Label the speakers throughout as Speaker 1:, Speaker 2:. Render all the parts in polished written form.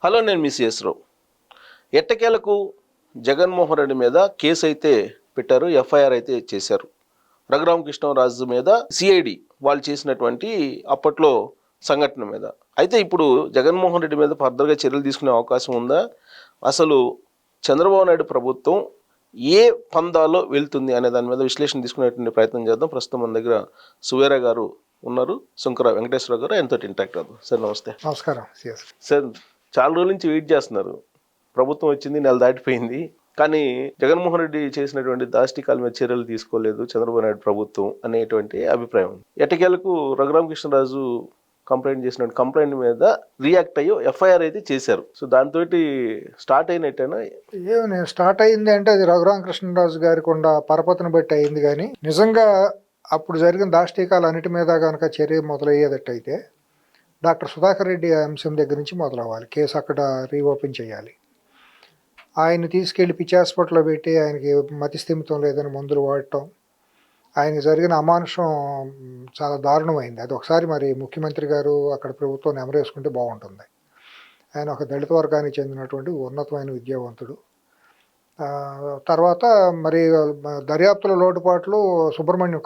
Speaker 1: Hello, నేను miss రావు. ఎట్టకేలకు జగన్మోహన్ రెడ్డి మీద కేసు అయితే పెట్టారు, ఎఫ్ఐఆర్ అయితే చేశారు. రఘురామకృష్ణరాజు మీద సిఐడి వాళ్ళు చేసినటువంటి అప్పట్లో సంఘటన మీద. అయితే ఇప్పుడు జగన్మోహన్ రెడ్డి మీద ఫర్దర్గా చర్యలు తీసుకునే అవకాశం ఉందా? అసలు చంద్రబాబు నాయుడు ప్రభుత్వం ఏ పందాలో వెళ్తుంది అనే దాని మీద విశ్లేషణ తీసుకునేటువంటి ప్రయత్నం చేద్దాం. ప్రస్తుతం మన దగ్గర సువేరా గారు ఉన్నారు, శంకర వెంకటేశ్వర గారు ఎంతో ఇంటాక్ట్ అవుతుంది. సార్ నమస్తే.
Speaker 2: నమస్కారం
Speaker 1: సార్. చాలా రోజుల నుంచి వెయిట్ చేస్తున్నారు. ప్రభుత్వం వచ్చింది, నెల దాటిపోయింది, కానీ జగన్మోహన్ రెడ్డి చేసినటువంటి దాష్టికాల మీద చర్యలు తీసుకోలేదు చంద్రబాబు నాయుడు ప్రభుత్వం అనేటువంటి అభిప్రాయం. ఎట్టకేలకు రఘురామకృష్ణరాజు కంప్లైంట్ చేసిన కంప్లైంట్ మీద రియాక్ట్ అయ్యి ఎఫ్ఐఆర్ అయితే చేశారు. సో దాంతో స్టార్ట్ అయినట్టేనా?
Speaker 2: స్టార్ట్ అయింది అంటే అది రఘురామకృష్ణరాజు గారికి ఉన్న పరపతిని బట్టి అయింది. కానీ నిజంగా అప్పుడు జరిగిన దాష్టికాలు అన్నిటి మీద కనుక చర్య మొదలయ్యేటట్టయితే డాక్టర్ సుధాకర్ రెడ్డి అంశం దగ్గర నుంచి మొదలవ్వాలి. కేసు అక్కడ రీఓపెన్ చేయాలి. ఆయన తీసుకెళ్లి పిచ్చి హాస్పిటల్లో పెట్టి ఆయనకి మతిస్థిమితం లేదని మందులు వాడటం, ఆయనకి జరిగిన అమానుషం చాలా దారుణమైంది. అది ఒకసారి మరి ముఖ్యమంత్రి గారు అక్కడ ప్రభుత్వం నెమరేసుకుంటే బాగుంటుంది. ఆయన ఒక దళిత వర్గానికి చెందినటువంటి ఉన్నతమైన విద్యావంతుడు. తర్వాత మరి దర్యాప్తుల లోటుపాట్లు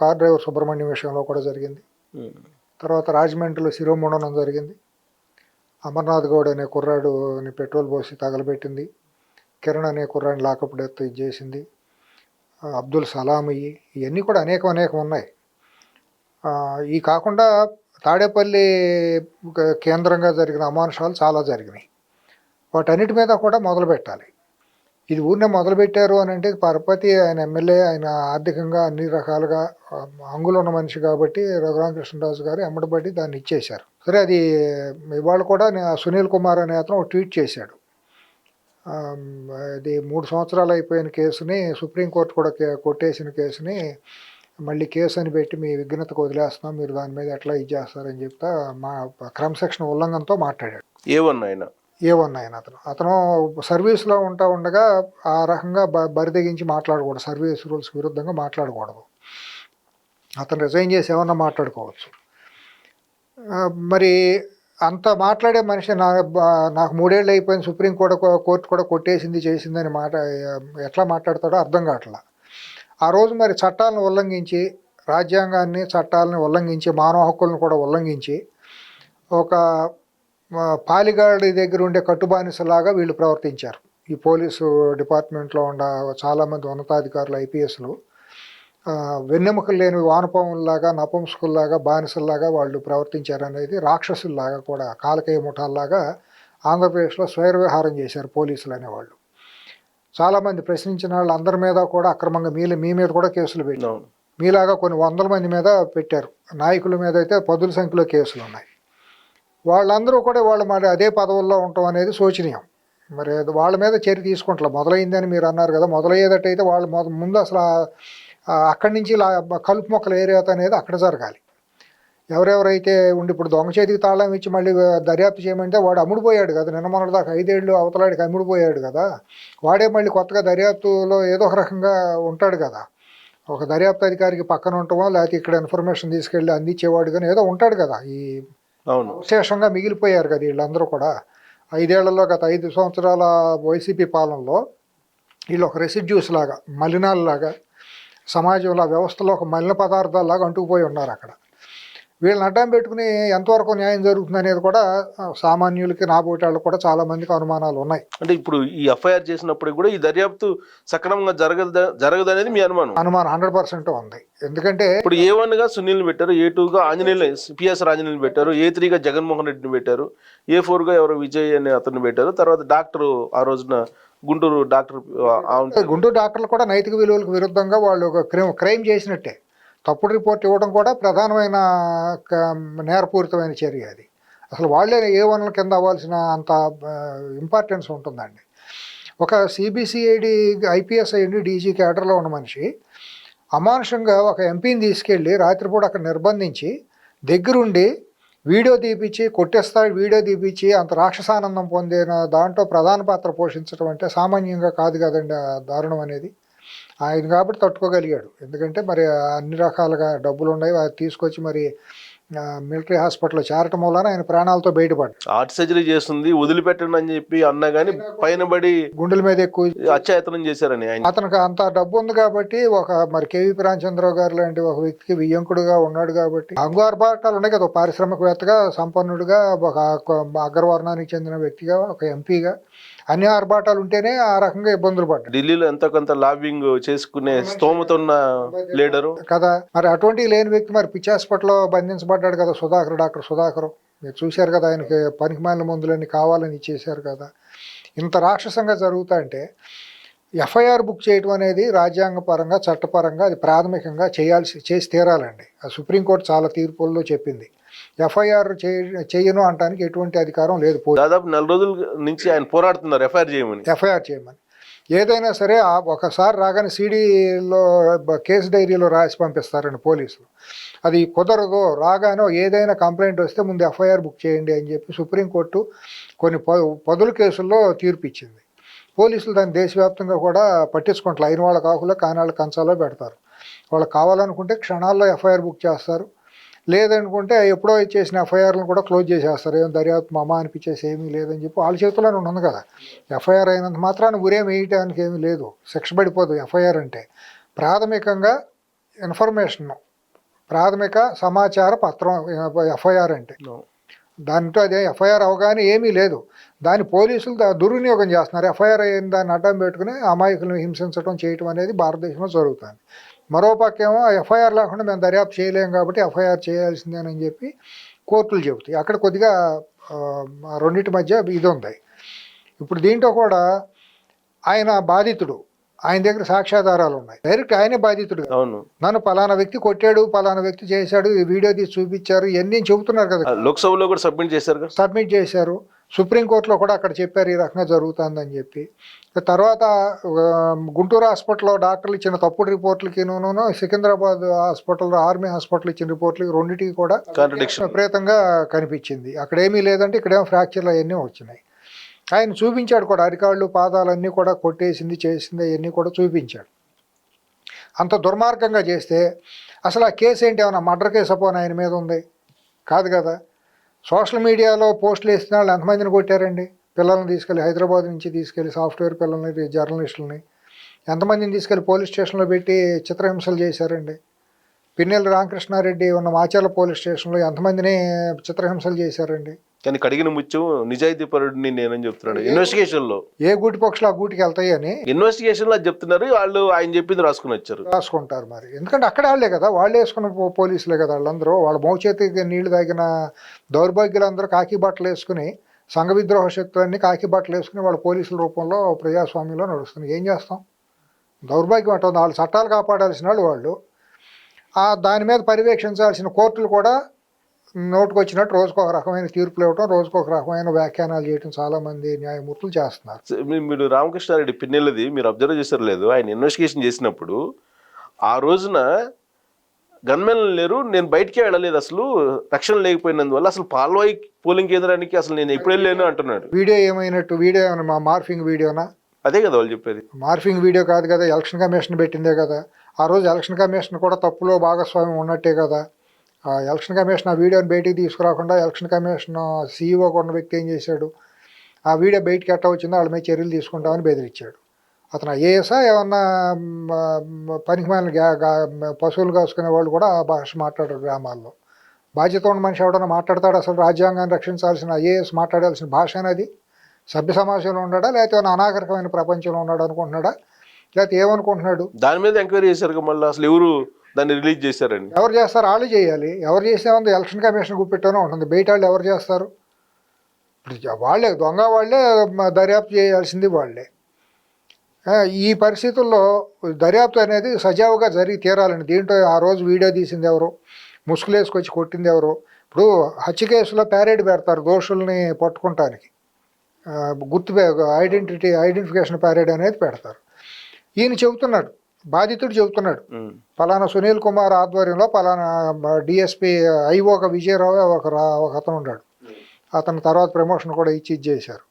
Speaker 2: కార్ డ్రైవర్ సుబ్రహ్మణ్యం విషయంలో కూడా జరిగింది. తర్వాత రాజమండ్రిలో శిరోముండనం జరిగింది. అమర్నాథ్ గౌడ్ అనే కుర్రాడుని పెట్రోల్ పోసి తగలబెట్టింది. కిరణ్ అనే కుర్రాడిని లాకప్ డెత్ చేసింది. అబ్దుల్ సలాం ఇవన్నీ కూడా అనేకం ఉన్నాయి. ఈ కాకుండా తాడేపల్లి కేంద్రంగా జరిగిన అమానుషాలు చాలా జరిగినాయి. వాటన్నిటి మీద కూడా మొదలు పెట్టాలి. ఇది ఊరినే మొదలుపెట్టారు అని అంటే పరపతి ఆయన ఎమ్మెల్యే, ఆయన ఆర్థికంగా అన్ని రకాలుగా అంగులు ఉన్న మనిషి కాబట్టి రఘురామకృష్ణరాజు గారు ఎమ్మడబడి దాన్ని ఇచ్చేశారు. సరే, అది ఇవాళ కూడా సునీల్ కుమార్ అనే అతను ట్వీట్ చేశాడు. ఇది 3 సంవత్సరాలు అయిపోయిన కేసుని సుప్రీంకోర్టు కూడా కొట్టేసిన కేసుని మళ్ళీ కేసు అని పెట్టి మీ విఘ్నతకు వదిలేస్తున్నాం, మీరు దాని మీద ఎట్లా ఇది చేస్తారని చెప్తా మా క్రమశిక్షణ ఉల్లంఘనతో మాట్లాడాడు. ఏవన్నాయన అతను సర్వీస్లో ఉండగా ఆ రకంగా బరిదెగించి మాట్లాడకూడదు. సర్వీస్ రూల్స్ విరుద్ధంగా మాట్లాడకూడదు. అతను రిజైన్ చేసి ఏమన్నా మాట్లాడుకోవచ్చు. మరి అంత మాట్లాడే మనిషి నాకు 3 ఏళ్ళు అయిపోయింది, కోర్టు కూడా కొట్టేసింది చేసిందని ఎట్లా మాట్లాడతాడో అర్థం కావట్లా. ఆ రోజు మరి చట్టాలను ఉల్లంఘించి, రాజ్యాంగాన్ని చట్టాలను ఉల్లంఘించి, మానవ హక్కులను కూడా ఉల్లంఘించి ఒక పాలిగాడి దగ్గర ఉండే కట్టుబానిసలాగా వీళ్ళు ప్రవర్తించారు. ఈ పోలీసు డిపార్ట్మెంట్లో చాలామంది ఉన్నతాధికారులు, ఐపీఎస్లు వెన్నెముకలు లేని వానపాముల్లాగా, నపుంసకుల్లాగా, బానిసల్లాగా వాళ్ళు ప్రవర్తించారనేది, రాక్షసుల్లాగా కూడా కాలకేయ ముఠాల్లాగా ఆంధ్రప్రదేశ్లో స్వైర విహారం చేశారు పోలీసులు అనేవాళ్ళు. చాలామంది ప్రశ్నించిన వాళ్ళు అందరి మీద కూడా అక్రమంగా మీ మీద కూడా కేసులు పెట్టారు. మీలాగా కొన్ని 100 మంది మీద పెట్టారు. నాయకుల మీద అయితే 10ల సంఖ్యలో కేసులు ఉన్నాయి. వాళ్ళందరూ కూడా మరి అదే పదవుల్లో ఉండటం అనేది శోచనీయం. మరి వాళ్ళ మీద చర్య తీసుకుంటా మొదలైందని మీరు అన్నారు కదా, మొదలయ్యేటట్టయితే వాళ్ళు ముందు అసలు అక్కడి నుంచి కలుపు మొక్కలు ఏరియా అనేది అక్కడ జరగాలి. ఎవరెవరైతే ఇప్పుడు దొంగ చేతికి తాళం ఇచ్చి మళ్ళీ దర్యాప్తు చేయమంటే వాడు అమ్ముడుపోయాడు కదా, నిన్న మొన్నటి దాకా 5 ఏళ్ళు అవతలాడికి అమ్ముడుపోయాడు కదా, వాడే మళ్ళీ కొత్తగా దర్యాప్తులో ఏదో ఒక రకంగా ఉంటాడు కదా. ఒక దర్యాప్తు అధికారికి పక్కన ఉండటమో లేకపోతే ఇక్కడ ఇన్ఫర్మేషన్ తీసుకెళ్ళి అందించేవాడు కానీ ఏదో ఉంటాడు కదా. ఈ విశేషంగా మిగిలిపోయారు కదా వీళ్ళందరూ కూడా. 5 ఏళ్లలో గత 5 సంవత్సరాల వైసీపీ పాలనలో వీళ్ళు ఒక రెసిడ్యూస్ లాగా, మలినాల్లాగా, సమాజంలో వ్యవస్థలో ఒక మలిన పదార్థాలలాగా అంటుకుపోయి ఉన్నారు అక్కడ. వీళ్ళని అడ్డం పెట్టుకుని ఎంతవరకు న్యాయం జరుగుతుంది అనేది కూడా సామాన్యులకి, నాబోటి వాళ్ళకి కూడా చాలా మందికి అనుమానాలు ఉన్నాయి.
Speaker 1: అంటే ఇప్పుడు ఈ ఎఫ్ఐఆర్ చేసినప్పుడు కూడా ఈ దర్యాప్తు సక్రమంగా జరగదు అనేది మీ అనుమానం?
Speaker 2: 100% ఉంది. ఎందుకంటే
Speaker 1: ఇప్పుడు A1 గా సునీల్ పెట్టారు, A2 గా ఆంజనేయులు, పిఎస్ఆర్ ఆంజనేయులు పెట్టారు, A3 గా జగన్మోహన్ రెడ్డిని పెట్టారు, A4 గా ఎవరో విజయ్ అనే అతన్ని పెట్టారు. తర్వాత డాక్టర్ ఆ రోజున గుంటూరు
Speaker 2: డాక్టర్లు కూడా నైతిక విలువలకు విరుద్ధంగా వాళ్ళు ఒక క్రైమ్ చేసినట్టే. తప్పుడు రిపోర్ట్ ఇవ్వడం కూడా ప్రధానమైన నేరపూరితమైన చర్య. అది అసలు వాళ్ళే A1 కింద అవ్వాల్సిన అంత ఇంపార్టెన్స్ ఉంటుందండి. ఒక సిబిసిఐడి ఐపీఎస్ అయ్యింది డీజీ క్యాడర్లో ఉన్న మనిషి అమానుషంగా ఒక ఎంపీని తీసుకెళ్ళి రాత్రిపూట అక్కడ నిర్బంధించి దగ్గరుండి వీడియో తీపిచ్చి కొట్టేస్తాడు, వీడియో తీపిచ్చి అంత రాక్షసానందం పొందిన దాంట్లో ప్రధాన పాత్ర పోషించడం అంటే సామాన్యంగా కాదు కదండి ఆ దారుణం అనేది. ఆయన కాబట్టి తట్టుకోగలిగాడు. ఎందుకంటే మరి అన్ని రకాలుగా డబ్బులు ఉన్నాయి, అది తీసుకొచ్చి మరి మిలిటరీ హాస్పిటల్లో చేరటం వలన ఆయన ప్రాణాలతో బయటపడ్డాడు.
Speaker 1: హార్ట్ సర్జరీ చేస్తుంది వదిలిపెట్టండి అని చెప్పి అన్నా గానీ పైన పడి
Speaker 2: గుండెల మీద ఎక్కువ
Speaker 1: అత్యాయతనం చేశారని ఆయన.
Speaker 2: అతనికి అంత డబ్బు ఉంది కాబట్టి మరి కేవీ రామచంద్రరావు గారు లాంటి ఒక వ్యక్తికి వియ్యంకుడుగా ఉన్నాడు కాబట్టి హంగు ఆర్భాటాలు ఉన్నాయి కదా. పారిశ్రామికవేత్తగా, సంపన్నుడిగా, ఒక అగ్రవర్ణానికి చెందిన వ్యక్తిగా, ఒక ఎంపీగా అన్ని ఆర్భాటాలు ఉంటేనే ఆ రకంగా ఇబ్బందులు పడ్డాడు.
Speaker 1: ఢిల్లీలో ఎంతో కొంత లాబింగ్ చేసుకునే స్తోమత ఉన్న లీడరు
Speaker 2: కదా. మరి అటువంటి లేని వ్యక్తి మరి పిచ్చి హాస్పిటల్లో బంధించబడ్డాడు కదా డాక్టర్ సుధాకర్. మీరు చూశారు కదా, ఆయనకి పనికిమాలిన మందులన్నీ కావాలని ఇచ్చేశారు కదా. ఇంత రాక్షసంగా జరుగుతా అంటే ఎఫ్ఐఆర్ బుక్ చేయడం అనేది రాజ్యాంగపరంగా, చట్టపరంగా అది ప్రాథమికంగా చేసి తీరాలండి. ఆ సుప్రీంకోర్టు చాలా తీర్పుల్లో చెప్పింది. ఎఫ్ఐఆర్ చేయను అనడానికి ఎటువంటి అధికారం లేదు.
Speaker 1: దాదాపు 4 రోజుల నుంచి ఆయన పోరాడుతున్నారు ఎఫ్ఐఆర్ చేయమని.
Speaker 2: ఏదైనా సరే ఒకసారి రాగానే సీడీలో కేసు డైరీలో రాసి పంపిస్తారండి పోలీసులు. అది కుదరదు, రాగానే ఏదైనా కంప్లైంట్ వస్తే ముందు ఎఫ్ఐఆర్ బుక్ చేయండి అని చెప్పి సుప్రీంకోర్టు కొన్ని పదుల కేసుల్లో తీర్పు ఇచ్చింది. పోలీసులు దాన్ని దేశవ్యాప్తంగా కూడా పట్టించుకుంటారు. అయిన వాళ్ళ కాకులో కానాళ్ళ కంచాలో పెడతారు. వాళ్ళకి కావాలనుకుంటే క్షణాల్లో ఎఫ్ఐఆర్ బుక్ చేస్తారు, లేదనుకుంటే ఎప్పుడో చేసిన ఎఫ్ఐఆర్లను కూడా క్లోజ్ చేసేస్తారు. ఏం దర్యాప్తు మామ అనిపించేసి ఏమీ లేదని చెప్పి వాళ్ళ చేతుల్లోనే ఉంది కదా. ఎఫ్ఐఆర్ అయినంత మాత్రాన్ని ఉరేం వేయటానికి ఏమీ లేదు, శిక్ష పడిపోదు. ఎఫ్ఐఆర్ అంటే ప్రాథమికంగా ఇన్ఫర్మేషన్, ప్రాథమిక సమాచార పత్రం ఎఫ్ఐఆర్ అంటే. దాంట్లో అదే ఎఫ్ఐఆర్ అవగానే ఏమీ లేదు. దాన్ని పోలీసులు దుర్వినియోగం చేస్తున్నారు. ఎఫ్ఐఆర్ అయిన దాన్ని అడ్డం పెట్టుకుని అమాయకులను హింసించడం చేయటం అనేది భారతదేశంలో జరుగుతుంది. మరో పక్కేమో ఎఫ్ఐఆర్ లేకుండా మేము దర్యాప్తు చేయలేము కాబట్టి ఎఫ్ఐఆర్ చేయాల్సిందేనని చెప్పి కోర్టులు చెబుతాయి. అక్కడ కొద్దిగా రెండింటి మధ్య ఇది ఉంది. ఇప్పుడు దీంట్లో కూడా ఆయన బాధితుడు, ఆయన దగ్గర సాక్ష్యాధారాలు ఉన్నాయి. డైరెక్ట్ ఆయనే బాధితుడు. నన్ను పలానా వ్యక్తి కొట్టాడు, పలానా వ్యక్తి చేశాడు, ఈ వీడియో తీసి చూపించారు, ఇవన్నీ చెబుతున్నారు కదా.
Speaker 1: లోక్సభలో కూడా సబ్మిట్ చేశారు.
Speaker 2: సుప్రీంకోర్టులో కూడా అక్కడ చెప్పారు ఈ రకంగా జరుగుతుందని చెప్పి. తర్వాత గుంటూరు హాస్పిటల్లో డాక్టర్లు ఇచ్చిన తప్పుడు రిపోర్ట్లకి, సికింద్రాబాద్ హాస్పిటల్లో, ఆర్మీ హాస్పిటల్ ఇచ్చిన రిపోర్ట్లకి రెండింటికి కూడా విపరీతంగా కనిపించింది. అక్కడేమీ లేదంటే ఇక్కడేమో ఫ్రాక్చర్లు అవన్నీ వచ్చినాయి. ఆయన చూపించాడు కూడా, అరికాళ్ళు పాదాలన్నీ కూడా కొట్టేసింది, చేసింది, అవన్నీ కూడా చూపించాడు. అంత దుర్మార్గంగా చేస్తే అసలు ఆ కేసు ఏంటి, ఏమన్నా మర్డర్ కేసు పోనీ ఆయన మీద ఉంది? కాదు కదా. సోషల్ మీడియాలో పోస్టులు వేసిన వాళ్ళు ఎంతమందిని కొట్టారండి? పిల్లల్ని తీసుకెళ్ళి, హైదరాబాద్ నుంచి తీసుకెళ్ళి సాఫ్ట్వేర్ పిల్లల్ని, జర్నలిస్టులని ఎంతమందిని తీసుకెళ్ళి పోలీస్ స్టేషన్లో పెట్టి చిత్రహింసలు చేశారండి. పిన్నెల్లి రామకృష్ణారెడ్డి ఉన్న మాచర్ల పోలీస్ స్టేషన్లో ఎంతమందిని చిత్రహింసలు చేశారండి.
Speaker 1: కానీ కడిగిన ముత్యం నిజాయితీ పరుడిని నేనని చెప్తున్నాడు ఇన్వెస్టిగేషన్ లో.
Speaker 2: ఏ గూటి పక్షులు ఆ గూటికి వెళ్తాయి అని
Speaker 1: ఇన్వెస్టిగేషన్ లో చెప్తున్నారు వాళ్ళు. ఆయన చెప్పింది రాసుకుంటారు
Speaker 2: మరి. ఎందుకంటే అక్కడ వాళ్ళే కదా, వాళ్ళు వేసుకున్న పోలీసులే కదా వాళ్ళందరూ. వాళ్ళ మౌచేతికి నీళ్లు తాగిన దౌర్భాగ్యులందరూ కాకి బట్టలు వేసుకుని, సంఘ విద్రోహ శక్తులన్నీ కాకి బట్టలు వేసుకుని వాళ్ళ పోలీసుల రూపంలో ప్రజాస్వామ్యంలో నడుస్తుంది. ఏం చేస్తాం? దౌర్భాగ్యం అంటుంది. వాళ్ళు చట్టాలు కాపాడాల్సిన వాళ్ళు. దాని మీద పర్యవేక్షించాల్సిన కోర్టులు కూడా నోటుకు వచ్చినట్టు రోజుకు ఒక రకమైన తీర్పులు ఇవ్వటం, రోజుకు ఒక రకమైన వ్యాఖ్యానాలు చేయటం చాలామంది న్యాయమూర్తులు చేస్తున్నారు.
Speaker 1: మీరు రామకృష్ణారెడ్డి పిన్నెలది మీరు అబ్జర్వ్ చేశారు లేదు, ఆయన ఇన్వెస్టిగేషన్ చేసినప్పుడు ఆ రోజున గన్మెన్ లేరు, నేను బయటికే వెళ్ళలేదు, అసలు రక్షణ లేకపోయినందువల్ల అసలు పాల్వాయి పోలింగ్ కేంద్రానికి అసలు నేను ఎప్పుడు వెళ్ళాను అంటున్నాడు.
Speaker 2: వీడియో ఏమైనట్టు? వీడియో ఏమైనా మార్ఫింగ్ వీడియోనా?
Speaker 1: అదే కదా వాళ్ళు చెప్పేది.
Speaker 2: మార్ఫింగ్ వీడియో కాదు కదా, ఎలక్షన్ కమిషన్ పెట్టిందే కదా. ఆ రోజు ఎలక్షన్ కమిషన్ కూడా తప్పులో భాగస్వామ్యం ఉన్నట్టే కదా. ఎలక్షన్ కమిషన్ ఆ వీడియోని బయటికి తీసుకురాకుండా ఎలక్షన్ కమిషన్ సీఈఓ ఉన్న వ్యక్తి ఏం చేశాడు, ఆ వీడియో బయటికి ఎట్లా వచ్చిందో వాళ్ళ మీద చర్యలు తీసుకుంటామని బెదిరించాడు. అతను ఐఏఎస్ఆ ఏమన్నా పనికిమాలిన పశువులు కాసుకునే వాళ్ళు కూడా ఆ భాష మాట్లాడారు గ్రామాల్లో. బాధ్యత ఉన్న మనిషి ఎవడన్నా మాట్లాడతాడు? అసలు రాజ్యాంగాన్ని రక్షించాల్సిన ఐఏఎస్ మాట్లాడాల్సిన భాష అనేది సభ్య సమాజంలో ఉన్నాడా, లేకపోతే అనాగరికమైన ప్రపంచంలో ఉన్నాడు అనుకుంటున్నాడా, లేకపోతే ఏమనుకుంటున్నాడు?
Speaker 1: దాని మీద ఎంక్వైరీ చేశారు మళ్ళీ. అసలు ఎవరు దాన్ని రిలీజ్ చేశారండి?
Speaker 2: ఎవరు చేస్తారు? వాళ్ళు చేయాలి. ఎవరు చేసేమంది ఎలక్షన్ కమిషన్ గుప్పెట్టనే ఉంటుంది. బయట వాళ్ళు ఎవరు చేస్తారు? ఇప్పుడు వాళ్ళే దొంగ, వాళ్ళే దర్యాప్తు చేయాల్సింది వాళ్ళే. ఈ పరిస్థితుల్లో దర్యాప్తు అనేది సజావుగా జరిగి తీరాలండి. దీంట్లో ఆ రోజు వీడియో తీసింది ఎవరు, ముసుగులు వేసుకొచ్చి కొట్టింది ఎవరు? ఇప్పుడు హత్య కేసులో ప్యారేడ్ పెడతారు దోషుల్ని పట్టుకుంటానికి, ఐడెంటిఫికేషన్ ప్యారేడ్ అనేది పెడతారు. ఈయన చెబుతున్నాడు, బాధితుడు చెబుతున్నాడు, పలానా సునీల్ కుమార్ ఆధ్వర్యంలో పలానా డిఎస్పీ ఐఓగా విజయరావు ఒక అతను ఉన్నాడు, అతను తర్వాత ప్రమోషన్ కూడా ఇచ్చి చేశారు.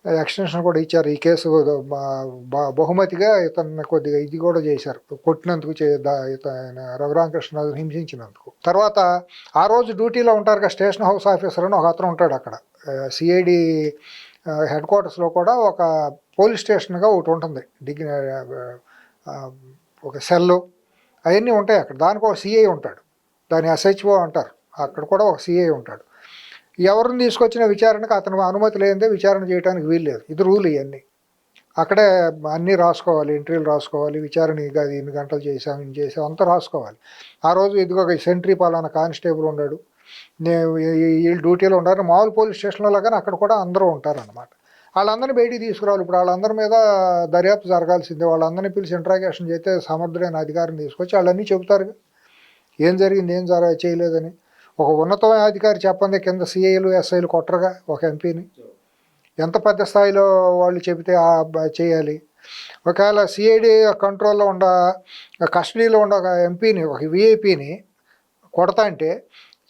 Speaker 2: ఎక్స్టెన్షన్ కూడా ఇచ్చారు. ఈ కేసు బహుమతిగా ఇతన్ని కొద్దిగా ఇది కూడా చేశారు, కొట్టినందుకు ఇతను రఘురామకృష్ణరాజు హింసించినందుకు. తర్వాత ఆ రోజు డ్యూటీలో ఉంటారు కదా స్టేషన్ హౌస్ ఆఫీసర్ అని ఒక అతను ఉంటాడు అక్కడ. సిఐడి హెడ్ క్వార్టర్స్లో కూడా ఒక పోలీస్ స్టేషన్గా ఒకటి ఉంటుంది, ఒక సెల్లు అవన్నీ ఉంటాయి అక్కడ. దానికి ఒక సిఐ ఉంటాడు, దాని ఎస్హెచ్ఓ అంటారు. అక్కడ కూడా ఒక సిఐ ఉంటాడు. ఎవరిని తీసుకొచ్చిన విచారణకు అతను అనుమతి లేనిదే విచారణ చేయడానికి వీల్లేదు. ఇది రూల్. ఇవన్నీ అక్కడే అన్నీ రాసుకోవాలి, ఎంట్రీలు రాసుకోవాలి, విచారణ అది ఇన్ని గంటలు చేసాం, ఇన్ని చేసాం అంతా రాసుకోవాలి. ఆ రోజు ఇదిగో సెంట్రీ పాలన కానిస్టేబుల్ ఉన్నాడు, వీళ్ళు డ్యూటీలో ఉన్నారు. మామూలు పోలీస్ స్టేషన్లో లాగానే అక్కడ కూడా అందరూ ఉంటారన్నమాట. వాళ్ళందరినీ బయటికి తీసుకురావాలి. ఇప్పుడు వాళ్ళందరి మీద దర్యాప్తు జరగాల్సిందే. వాళ్ళందరినీ పిలిచి ఇంట్రాగేషన్ చేస్తే సమర్థుడైన అధికారిని తీసుకొచ్చి వాళ్ళన్నీ చెబుతారు ఏం జరిగింది, ఏం చేయలేదని. ఒక ఉన్నతమైన అధికారి చెప్పండి, కింద సిఐలు ఎస్ఐలు కొట్టరుగా ఒక ఎంపీని. ఎంత పెద్ద స్థాయిలో వాళ్ళు చెబితే చేయాలి. ఒకవేళ సిఐడి కంట్రోల్లో కస్టడీలో ఉన్న ఒక ఎంపీని, ఒక విఐపిని కొడతా అంటే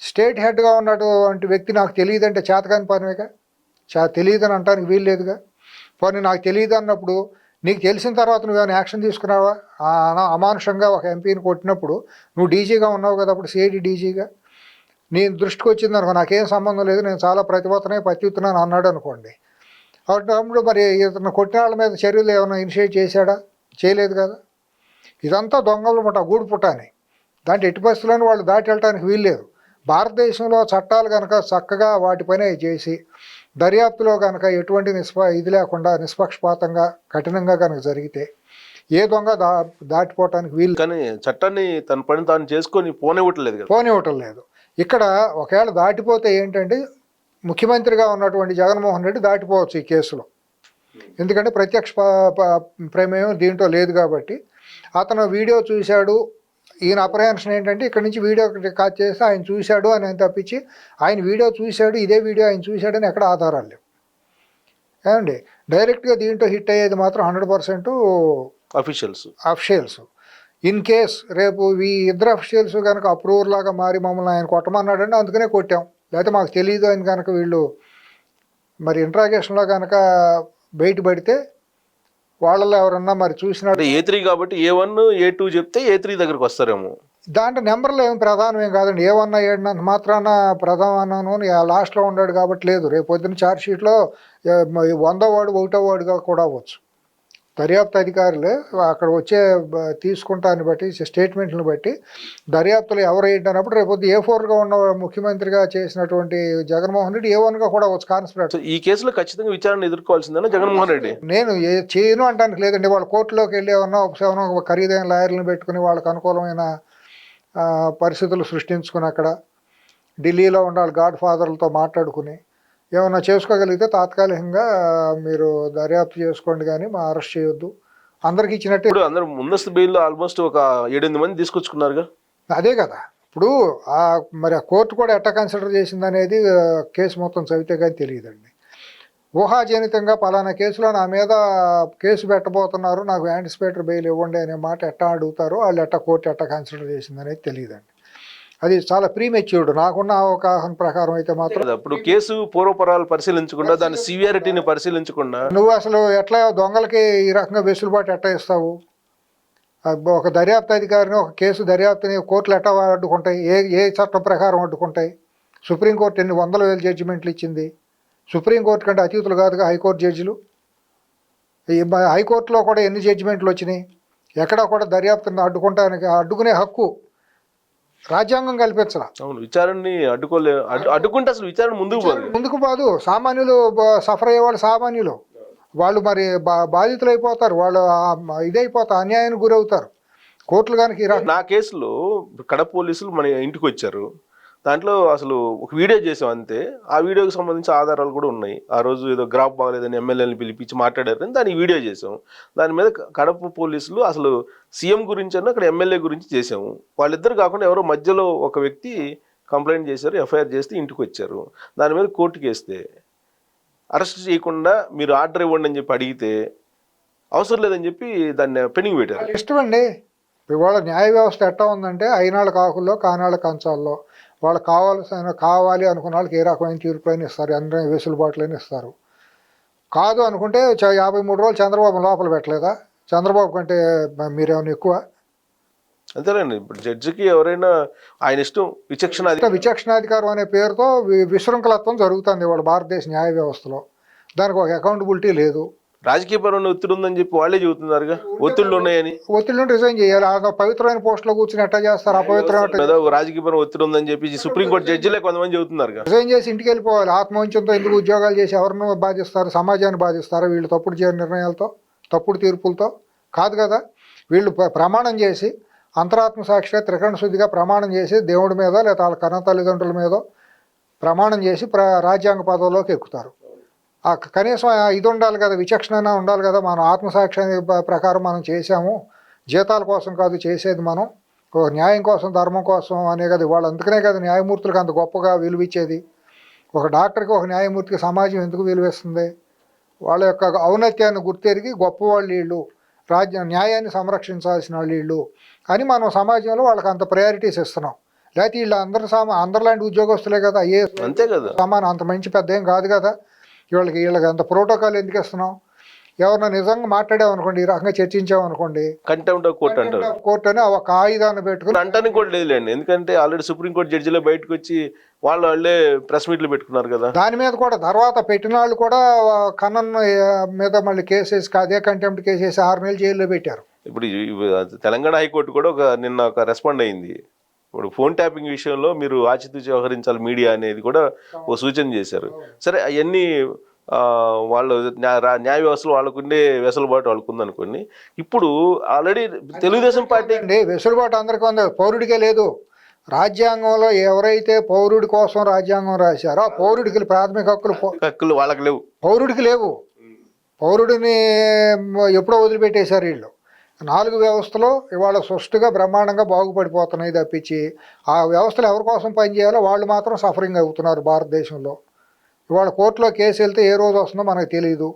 Speaker 2: స్టేట్ హెడ్గా ఉన్నటువంటి వ్యక్తి నాకు తెలియదంటే చేతకాని పనివేగా. తెలియదని అంటానికి వీలు లేదుగా. పోనీ నాకు తెలియదు అన్నప్పుడు నీకు తెలిసిన తర్వాత నువ్వేమైనా యాక్షన్ తీసుకున్నావా? అమానుషంగా ఒక ఎంపీని కొట్టినప్పుడు నువ్వు డీజీగా ఉన్నావు కదా, అప్పుడు సిఐడి డీజీగా నీ దృష్టికి వచ్చింది అనుకో, నాకేం సంబంధం లేదు, నేను చాలా ప్రతివతున్నాను అన్నాడు అనుకోండి. అప్పుడు మరి ఇతను కొట్టిన వాళ్ళ మీద చర్యలు ఏమైనా ఇనిషియేట్ చేశాడా? చేయలేదు కదా. ఇదంతా దొంగలు పుట్ట, గూడు పుట్టాని. దాంట్లో ఎట్టి పరిస్థితుల్లోనూ వాళ్ళు దాటి వెళ్ళటానికి వీల్లేదు. భారతదేశంలో చట్టాలు కనుక చక్కగా వాటి పని చేసి దర్యాప్తులో కనుక ఎటువంటి ఇది లేకుండా నిష్పక్షపాతంగా కఠినంగా కనుక జరిగితే ఏ దొంగ దాటిపోవటానికి వీలు.
Speaker 1: కానీ చట్టాన్ని తన పని తాను చేసుకొని
Speaker 2: పోనివ్వటం లేదు. ఇక్కడ ఒకవేళ దాటిపోతే ఏంటంటే ముఖ్యమంత్రిగా ఉన్నటువంటి జగన్మోహన్ రెడ్డి దాటిపోవచ్చు ఈ కేసులో. ఎందుకంటే ప్రత్యక్ష ప్రమేయం దీంట్లో లేదు కాబట్టి. అతను వీడియో చూశాడు, ఈయన అప్రహెన్షన్ ఏంటంటే ఇక్కడ నుంచి వీడియో రికార్డ్ చేసి ఆయన చూశాడు అని ఆయన తప్పించి ఆయన వీడియో చూశాడు, ఇదే వీడియో ఆయన చూశాడని ఎక్కడ ఆధారాలు లేవు ఏమండి. డైరెక్ట్గా దీంట్లో హిట్ అయ్యేది మాత్రం 100% అఫీషియల్స్. ఇన్ కేస్ రేపు ఈ ఇద్దరు అఫీషియల్స్ కనుక అప్రూవర్ లాగా మారి మమ్మల్ని ఆయన కొట్టమన్నాడంటే అందుకనే కొట్టాం, లేకపోతే మాకు తెలియదు అని కనుక వీళ్ళు మరి ఇంట్రాగేషన్లో కనుక బయటపడితే వాళ్ళలో ఎవరన్నా మరి చూసినట్టు
Speaker 1: A3 కాబట్టి A1 A2 చెప్తే A3 దగ్గరకు వస్తారేమో.
Speaker 2: దాంట్లో నెంబర్లో ఏం ప్రధానం ఏం కాదండి. A1 A2 మాత్రాన ప్రధానను లాస్ట్లో ఉన్నాడు కాబట్టి లేదు. రేపు పొద్దున్న ఛార్జ్ షీట్లో 100వ వాడు 1వ వాడుగా కూడా అవ్వచ్చు. దర్యాప్తు అధికారులు అక్కడ వచ్చే తీసుకుంటాన్ని బట్టి స్టేట్మెంట్లను బట్టి దర్యాప్తులు ఎవరు ఏంటన్నప్పుడు రేపు A4గా ఉన్న ముఖ్యమంత్రిగా చేసినటువంటి జగన్మోహన్ రెడ్డి A1గా కూడా వచ్చు కాన్స్పిరేటర్.
Speaker 1: ఈ కేసులో ఖచ్చితంగా విచారణ ఎదుర్కోవాల్సిందేనా జగన్మోహన్ రెడ్డి?
Speaker 2: నేను చేయను అంటానికి లేదండి. వాళ్ళు కోర్టులోకి వెళ్ళి ఏమన్నా ఖరీదైన లాయర్లను పెట్టుకుని వాళ్ళకు అనుకూలమైన పరిస్థితులు సృష్టించుకుని అక్కడ ఢిల్లీలో ఉండాలి గాడ్ ఫాదర్లతో మాట్లాడుకుని ఏమన్నా చేసుకోగలిగితే తాత్కాలికంగా మీరు దర్యాప్తు చేసుకోండి, కానీ మా అరెస్ట్ చేయొద్దు. అందరికి ఇచ్చినట్టు
Speaker 1: ఇప్పుడు అందరూ ముందస్తు బెయిల్లో ఆల్మోస్ట్ ఒక 7-8 మంది తీసుకొచ్చుకున్నారుగా.
Speaker 2: అదే కదా. ఇప్పుడు మరి ఆ కోర్టు కూడా ఎట్లా కన్సిడర్ చేసింది అనేది కేసు మొత్తం చదివితే కానీ తెలియదండి. ఊహాజనితంగా పలానా కేసులో నా మీద కేసు పెట్టబోతున్నారు, నాకు యాంటిసిపేటరీ బెయిల్ ఇవ్వండి అనే మాట ఎట్టా అడుగుతారో వాళ్ళు కోర్టు ఎట్టా కన్సిడర్ చేసింది అనేది తెలియదండి. అది చాలా ప్రీమెచ్యూర్డ్. నాకున్న అవగాహన ప్రకారం అయితే మాత్రం
Speaker 1: ఇప్పుడు కేసు పూర్వపరాలు పరిశీలించకుండా దాని సివియారిటీని పరిశీలించకుండా
Speaker 2: నువ్వు అసలు ఎట్లా దొంగలకి ఈ రకంగా వెసులుబాటు ఎట్లా ఇస్తావు? ఒక దర్యాప్తు అధికారిని ఒక కేసు దర్యాప్తుని కోర్టులు ఎట్లా అడ్డుకుంటాయి? ఏ చట్టం ప్రకారం అడ్డుకుంటాయి? సుప్రీంకోర్టు ఎన్ని 100,000 జడ్జిమెంట్లు ఇచ్చింది. సుప్రీంకోర్టు కంటే అతీతులు కాదుగా హైకోర్టు జడ్జిలు. హైకోర్టులో కూడా ఎన్ని జడ్జిమెంట్లు వచ్చినాయి? ఎక్కడా కూడా దర్యాప్తుని అడ్డుకునే హక్కు రాజ్యాంగం కల్పించాల.
Speaker 1: అవును, విచారణని అడ్డుకుంటే అసలు విచారణ ముందుకు పోదు.
Speaker 2: సామాన్యులు సఫర్ అయ్యేవాళ్ళు సామాన్యులు వాళ్ళు మరి బాధితులు అయిపోతారు, వాళ్ళు ఇదైపోతారు, అన్యాయానికి గురవుతారు కోర్టులు కనుక.
Speaker 1: నా కేసులో కడప పోలీసులు మన ఇంటికి వచ్చారు. దాంట్లో అసలు ఒక వీడియో చేసాం అంతే. ఆ వీడియోకి సంబంధించి ఆధారాలు కూడా ఉన్నాయి. ఆ రోజు ఏదో గ్రాఫ్ బాగలేదని ఎమ్మెల్యేని పిలిపించి మాట్లాడారని దానికి వీడియో చేసాం. దాని మీద కడప పోలీసులు అసలు సీఎం గురించి అక్కడ ఎమ్మెల్యే గురించి చేసాము. వాళ్ళిద్దరు కాకుండా ఎవరో మధ్యలో ఒక వ్యక్తి కంప్లైంట్ చేశారు, ఎఫ్ఐఆర్ చేస్తే ఇంటికి వచ్చారు. దాని మీద కోర్టుకి వేస్తే అరెస్ట్ చేయకుండా మీరు ఆర్డర్ ఇవ్వండి అని చెప్పి అడిగితే అవసరం లేదని చెప్పి దాన్ని పెండింగ్ పెట్టారు.
Speaker 2: ఇష్టమండి. ఇవాళ న్యాయ వ్యవస్థ ఎట్టా ఉందంటే అయినాళ్ళ కాకుల్లో కానాళ్ళ కంచాల్లో వాళ్ళకి కావాలి అనుకున్న వాళ్ళకి ఏ రకమైన తీర్పులైనా ఇస్తారు, అందరూ వెసులుబాట్లైనా ఇస్తారు. కాదు అనుకుంటే 53 రోజులు చంద్రబాబు లోపల పెట్టలేదా? చంద్రబాబు కంటే మీరేమైనా ఎక్కువ?
Speaker 1: అంతేనండి. ఇప్పుడు జడ్జికి ఎవరైనా ఆయన ఇష్టం విచక్షణ
Speaker 2: విచక్షణాధికారం అనే పేరుతో విశృంఖలత్వం జరుగుతుంది ఇవాళ భారతదేశ న్యాయ వ్యవస్థలో. దానికి ఒక అకౌంటబిలిటీ లేదు.
Speaker 1: రాజకీయపరమైన ఒత్తిడి ఉందని చెప్పి వాళ్ళే చెబుతున్నారుగా, ఒత్తిళ్ళు ఉన్నాయని.
Speaker 2: ఒత్తిడి రిజైన్ చేయాలి. ఆ పవిత్రమైన పోస్టులో కూర్చుని ఎట్లా చేస్తారు? అపవిత్రమైన
Speaker 1: ఏదో రాజకీయపరమైన ఒత్తిడి ఉందని చెప్పి సుప్రీంకోర్టు జడ్జిలే కొంతమంది చెబుతున్నారుగా.
Speaker 2: రిజైన్ చేసి ఇంటికి వెళ్ళిపోవాలి. ఆత్మవంచంతో ఎందుకు ఉద్యోగాలు చేసి ఎవరినో బాధిస్తారు? సమాజాన్ని బాధిస్తారా వీళ్ళు తప్పుడు నిర్ణయాలతో, తప్పుడు తీర్పులతో? కాదు కదా. వీళ్ళు ప్రమాణం చేసి అంతరాత్మ సాక్షిగా త్రికరణ శుద్ధిగా ప్రమాణం చేసి దేవుడి మీద లేదా వాళ్ళ కన్న తల్లిదండ్రుల మీద ప్రమాణం చేసి రాజ్యాంగ పదవిలోకి ఎక్కుతారు. కనీసం ఇది ఉండాలి కదా, విచక్షణ ఉండాలి కదా. మనం ఆత్మసాక్షి ప్రకారం మనం చేశాము, జీతాల కోసం కాదు చేసేది, మనం ఒక న్యాయం కోసం ధర్మం కోసం అనే కదా. వాళ్ళు అందుకనే కదా న్యాయమూర్తులకు అంత గొప్పగా విలువిచ్చేది. ఒక డాక్టర్కి ఒక న్యాయమూర్తికి సమాజం ఎందుకు విలువిస్తుంది? వాళ్ళ యొక్క ఔన్నత్యాన్ని గుర్తెరిగి గొప్పవాళ్ళు వీళ్ళు, న్యాయాన్ని సంరక్షించాల్సిన వాళ్ళు వీళ్ళు అని మనం సమాజంలో వాళ్ళకి అంత ప్రయారిటీస్ ఇస్తున్నాం. లేకపోతే వీళ్ళు అందరిలాంటి ఉద్యోగస్తులే కదా,
Speaker 1: అంతే కదా,
Speaker 2: సమానం, అంత మంచి పెద్ద ఏం కాదు కదా. వీళ్ళకి అంత ప్రోటోకాల్ ఎందుకు ఇస్తున్నాం? ఎవరన్నా నిజంగా మాట్లాడామనుకోండి, ఈ రకంగా చర్చించామనుకోండి,
Speaker 1: కంటెంప్ట్ ఆఫ్ కోర్ట్ అంటారు.
Speaker 2: కోర్టు అని ఒక ఆయుధాన్ని పెట్టుకుని
Speaker 1: అంటానికి కూడా లేదులేండి. ఎందుకంటే ఆల్రెడీ సుప్రీంకోర్టు జడ్జిలో బయటకు వచ్చి వాళ్ళే ప్రెస్ మీట్లు పెట్టుకున్నారు కదా.
Speaker 2: దాని మీద కూడా తర్వాత పెట్టిన వాళ్ళు కూడా కన్నన్ మీద మళ్ళీ కేసేసి అదే కంటెంప్ట్ కేసేసి 6 నెలలు జైల్లో పెట్టారు.
Speaker 1: ఇప్పుడు తెలంగాణ హైకోర్టు కూడా నిన్న ఒక రెస్పాండ్ అయింది. ఇప్పుడు ఫోన్ ట్యాపింగ్ విషయంలో మీరు ఆచితూచి వ్యవహరించాలి మీడియా అనేది కూడా ఓ సూచన చేశారు. సరే, అవన్నీ వాళ్ళు న్యాయ వ్యవస్థలో వాళ్ళకుండే వెసులుబాటు వాళ్ళకుందనుకోండి. ఇప్పుడు ఆల్రెడీ తెలుగుదేశం పార్టీ
Speaker 2: వెసులుబాటు అందరికీ ఉంది, పౌరుడికే లేదు. రాజ్యాంగంలో ఎవరైతే పౌరుడి కోసం రాజ్యాంగం రాశారో ఆ పౌరుడికి ప్రాథమిక హక్కులు
Speaker 1: వాళ్ళకి లేవు,
Speaker 2: పౌరుడికి లేవు. పౌరుడిని ఎప్పుడో వదిలిపెట్టేశారు వీళ్ళు. 4 వ్యవస్థలో ఇవాళ సుష్టుగా బ్రహ్మాండంగా బాగుపడిపోతున్నాయి తప్పించి ఆ వ్యవస్థలు ఎవరి కోసం పనిచేయాలో వాళ్ళు మాత్రం సఫరింగ్ అవుతున్నారు భారతదేశంలో. ఇవాళ కోర్టులో కేసు వెళ్తే ఏ రోజు వస్తుందో మనకు తెలియదు,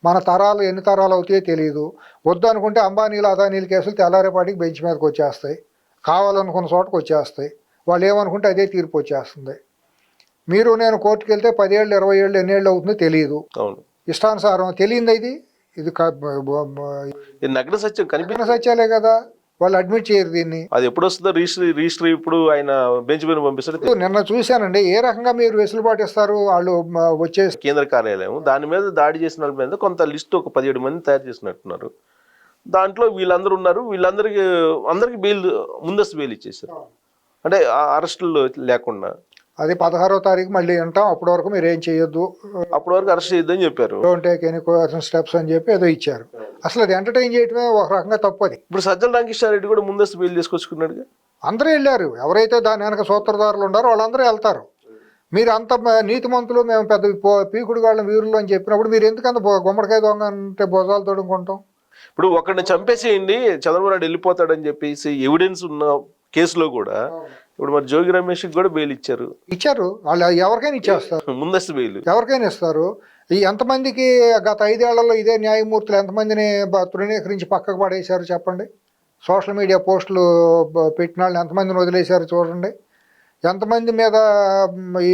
Speaker 2: మన తరాలు ఎన్ని తరాలు అవుతాయో తెలియదు. వద్దు అనుకుంటే అంబానీలు అదానీలు కేసులు తెల్లారేపాటికి బెంచ్ మీదకి వచ్చేస్తాయి, కావాలనుకున్న చోటకు వచ్చేస్తాయి. వాళ్ళు ఏమనుకుంటే అదే తీర్పు వచ్చేస్తుంది. మీరు నేను కోర్టుకు వెళ్తే 10 ఏళ్ళు 20 ఏళ్ళు ఎన్ని ఏళ్ళు అవుతుందో తెలియదు, ఇష్టానుసారం తెలియదు. ఇది
Speaker 1: నగ్న సత్యం, కనిపించిన
Speaker 2: సత్యాలే కదా. వాళ్ళు అడ్మిట్ చేయరు దీన్ని.
Speaker 1: అది ఎప్పుడు వస్తుందో రిజిస్టర్ ఇప్పుడు ఆయన బెంచ్ మీద పంపిస్తారు.
Speaker 2: నిన్న చూశానండి, ఏ రకంగా మీరు వెసులుబాటు ఇస్తారు? వాళ్ళు వచ్చేసి
Speaker 1: కేంద్ర కార్యాలయం దాని మీద దాడి చేసిన వాళ్ళ మీద కొంత లిస్ట్ ఒక 17 మంది తయారు చేసినట్టున్నారు. దాంట్లో వీళ్ళందరూ ఉన్నారు. అందరికి బెయిల్, ముందస్తు బెయిల్ ఇచ్చేసారు, అంటే అరెస్టులు లేకుండా.
Speaker 2: అది 16వ తారీఖు మళ్ళీ అంటాం, అప్పటి వరకు మీరు ఏం చేయొద్దు,
Speaker 1: అప్పటి వరకు అరెస్ట్ చేయొద్దని చెప్పారు.
Speaker 2: Don't take any coercion steps అని చెప్పి ఏదో ఇచ్చారు. అసలు అది ఎంటర్టైన్ చేయడమే ఒక రకంగా తప్పది.
Speaker 1: ఇప్పుడు సజ్జల రామకృష్ణారెడ్డి కూడా ముందస్తు బెయిల్ తీసుకొచ్చుకున్నాడు.
Speaker 2: అందరూ వెళ్ళారు, ఎవరైతే దాని వెనక సూత్రధారులు ఉన్నారో వాళ్ళందరూ వెళ్తారు. మీరు అంత నీతిమంతులు, మేము పెద్ద పీకుడు వాళ్ళ వీరులు అని చెప్పినప్పుడు మీరు ఎందుకంత గుమ్మడికాయ దొంగ అంటే భుజాలు తొడుక్కుంటాం?
Speaker 1: ఇప్పుడు ఒకరిని చంపేసేయండి చంద్రబాబు నాయుడు వెళ్ళిపోతాడని చెప్పేసి ఎవిడెన్స్ ఉన్న కేసులో కూడా ఇప్పుడు మరి జోగి రమేష్కి కూడా బెయిల్ ఇచ్చారు.
Speaker 2: వాళ్ళు ఎవరికైనా ఇచ్చేస్తారు,
Speaker 1: ముందస్తు బెయిల్
Speaker 2: ఎవరికైనా ఇస్తారు. ఈ ఎంతమందికి గత 5 ఏళ్లలో ఇదే న్యాయమూర్తులు ఎంతమందిని తృణీకరించి పక్కకు పడేశారు చెప్పండి? సోషల్ మీడియా పోస్టులు పెట్టిన వాళ్ళని ఎంతమందిని వదిలేశారు చూడండి. ఎంతమంది మీద